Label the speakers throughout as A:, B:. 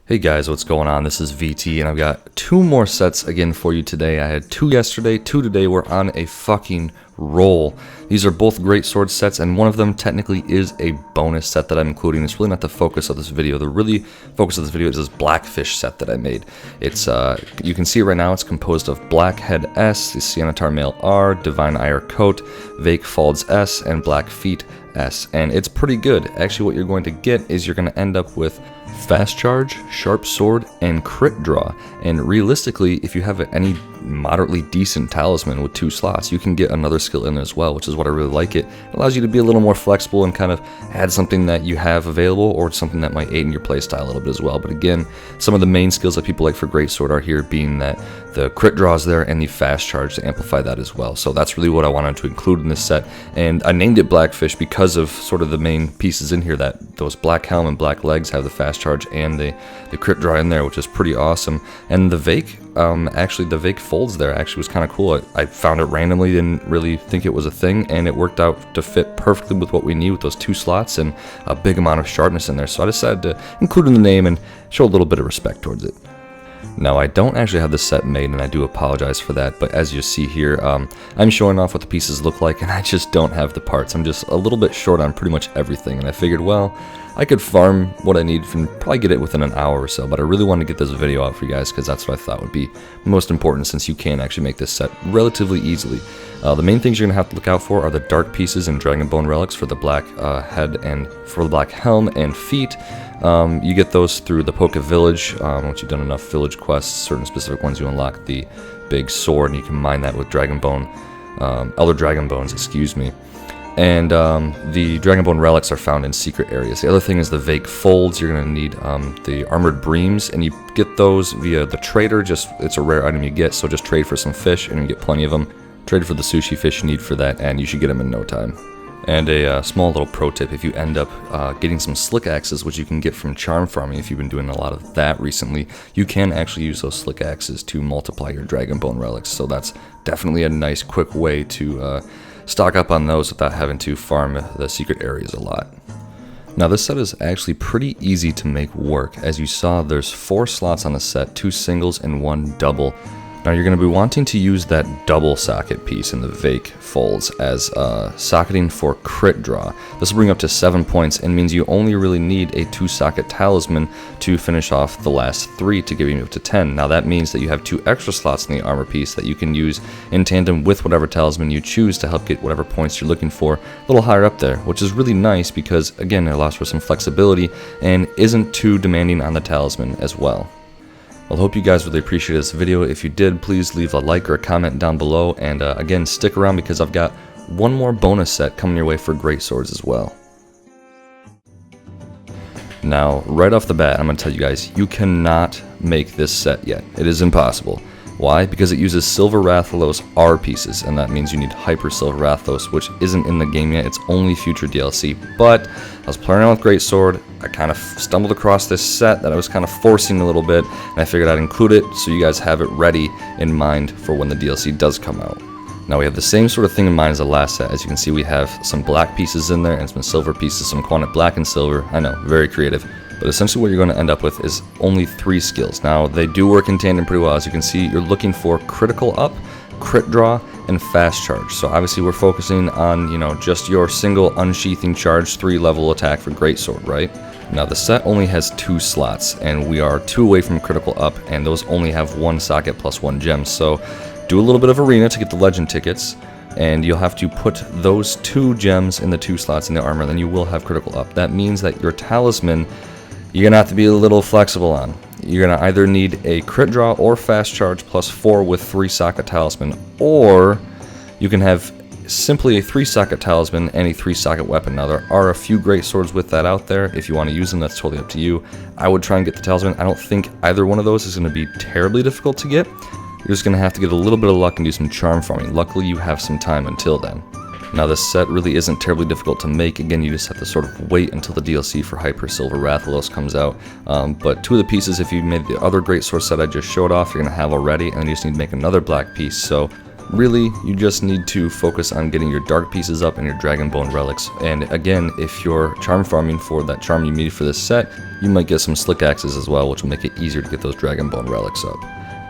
A: Hey guys, what's going on? This is VT and I've got two more sets again for you today. I had two yesterday, two today. We're on a fucking roll. These are both great sword sets and one of them technically is a bonus set that I'm including. It's really not the focus of this video. The really focus of this video is this Blackfish set that I made. It's you can see it right now. It's composed of Blackhead S, the Siennatar Mail R, Divine Ire Coat, Vake Folds S, and Black Feet S, and it's pretty good. Actually, what you're going to get is you're going to end up with Fast Charge, Sharp Sword, and Crit Draw. And realistically, if you have any moderately decent talisman with 2 slots, you can get another skill in there as well, which is what I really like it. It allows you to be a little more flexible and kind of add something that you have available or something that might aid in your playstyle a little bit as well. But again, some of the main skills that people like for Greatsword are here, being that the Crit Draw is there and the Fast Charge to amplify that as well. So that's really what I wanted to include in this set. And I named it Blackfish because of sort of the main pieces in here, that those Black Helm and Black Legs have the Fast Charge and the Crit Draw in there, which is pretty awesome. And the Vake, actually the Vake Folds there actually was kind of cool. I found it randomly, didn't really think it was a thing, and it worked out to fit perfectly with what we need with those 2 slots and a big amount of sharpness in there. So I decided to include in the name and show a little bit of respect towards it. Now, I don't actually have this set made, and I do apologize for that, but as you see here, I'm showing off what the pieces look like, and I just don't have the parts. I'm just a little bit short on pretty much everything, and I figured, well, I could farm what I need and probably get it within an hour or so, but I really wanted to get this video out for you guys because that's what I thought would be most important, since you can actually make this set relatively easily. The main things you're going to have to look out for are the dark pieces and Dragon Bone relics for the black head and for the black helm and feet. You get those through the Poke Village. Once you've done enough village quests, certain specific ones, you unlock the big sword, and you can mine that with Dragon Bone, Elder Dragon Bones, excuse me. And the Dragon Bone relics are found in secret areas. The other thing is the Vake Folds. You're going to need the Armored Breams, and you get those via the trader. It's a rare item you get, so just trade for some fish, and you get plenty of them. Trade for the sushi fish you need for that, and you should get them in no time. And a small little pro tip, if you end up getting some slick axes, which you can get from charm farming if you've been doing a lot of that recently, you can actually use those slick axes to multiply your Dragon Bone relics. So that's definitely a nice quick way to stock up on those without having to farm the secret areas a lot. Now, this set is actually pretty easy to make work. As you saw, there's 4 slots on the set, 2 singles and 1 double. Now, you're going to be wanting to use that double socket piece in the Vake Folds as socketing for Crit Draw. This will bring up to 7 points and means you only really need a 2 socket talisman to finish off the last 3 to give you up to 10. Now, that means that you have 2 extra slots in the armor piece that you can use in tandem with whatever talisman you choose to help get whatever points you're looking for a little higher up there, which is really nice because, again, it allows for some flexibility and isn't too demanding on the talisman as well. Well, I hope you guys really appreciated this video. If you did, please leave a like or a comment down below, and again, stick around because I've got one more bonus set coming your way for Greatswords as well. Now, right off the bat, I'm going to tell you guys, you cannot make this set yet. It is impossible. Why? Because it uses Silver Rathalos R pieces, and that means you need Hyper Silver Rathalos, which isn't in the game yet. It's only future DLC. But I was playing around with Greatsword. I kind of stumbled across this set that I was kind of forcing a little bit, and I figured I'd include it so you guys have it ready in mind for when the DLC does come out. Now, we have the same sort of thing in mind as the last set. As you can see, we have some black pieces in there and some silver pieces, some quantity black and silver. I know, very creative. But essentially what you're going to end up with is only 3 skills. Now, they do work in tandem pretty well. As you can see, you're looking for Critical Up, Crit Draw, and Fast Charge. So obviously we're focusing on, just your single Unsheathing Charge 3-level attack for Greatsword, right? Now, the set only has 2 slots, and we are 2 away from Critical Up, and those only have 1 socket plus 1 gem. So do a little bit of arena to get the legend tickets, and you'll have to put those 2 gems in the 2 slots in the armor, then you will have Critical Up. That means that your talisman, you're going to have to be a little flexible on. You're going to either need a Crit Draw or Fast Charge plus 4 with 3 socket talisman, or you can have simply a 3 socket talisman and a 3 socket weapon. Now, there are a few great swords with that out there. If you want to use them, that's totally up to you. I would try and get the talisman. I don't think either one of those is going to be terribly difficult to get. You're just going to have to get a little bit of luck and do some charm farming. Luckily, you have some time until then. Now, this set really isn't terribly difficult to make. Again, you just have to sort of wait until the DLC for Hyper Silver Rathalos comes out. But 2 of the pieces, if you made the other Greatsword set I just showed off, you're going to have already, and then you just need to make another black piece. So really, you just need to focus on getting your dark pieces up and your dragon bone relics. And again, if you're charm farming for that charm you need for this set, you might get some slick axes as well, which will make it easier to get those dragon bone relics up.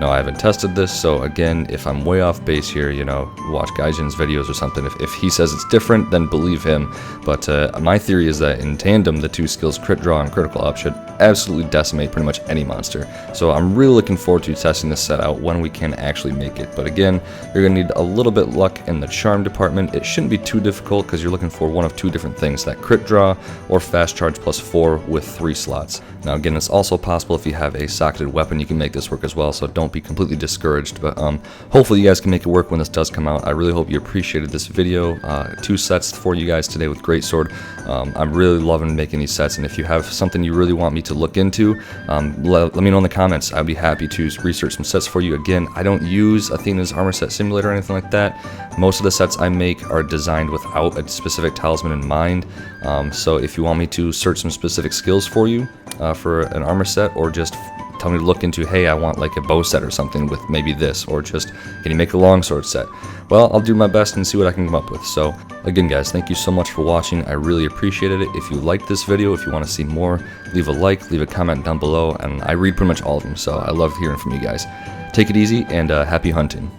A: Now, I haven't tested this, so again, if I'm way off base here, you know, watch MHGen's videos or something. If he says it's different, then believe him. But my theory is that in tandem, the two skills crit draw and critical up should absolutely decimate pretty much any monster. So I'm really looking forward to testing this set out when we can actually make it. But again, you're going to need a little bit luck in the charm department. It shouldn't be too difficult because you're looking for one of two different things, that crit draw or fast charge +4 with 3 slots. Now again, it's also possible if you have a socketed weapon, you can make this work as well, so don't be completely discouraged. But hopefully you guys can make it work when this does come out. I really hope you appreciated this video. 2 sets for you guys today with Greatsword. I'm really loving making these sets, and if you have something you really want me to look into, let me know in the comments. I'd be happy to research some sets for you. Again, I don't use Athena's armor set simulator or anything like that. Most of the sets I make are designed without a specific talisman in mind. So if you want me to search some specific skills for you for an armor set, or just tell me to look into, hey, I want like a bow set or something with maybe this, or just can you make a longsword set? Well, I'll do my best and see what I can come up with. So again, guys, thank you so much for watching. I really appreciated it. If you liked this video, if you want to see more, leave a like, leave a comment down below, and I read pretty much all of them, so I love hearing from you guys. Take it easy, and happy hunting.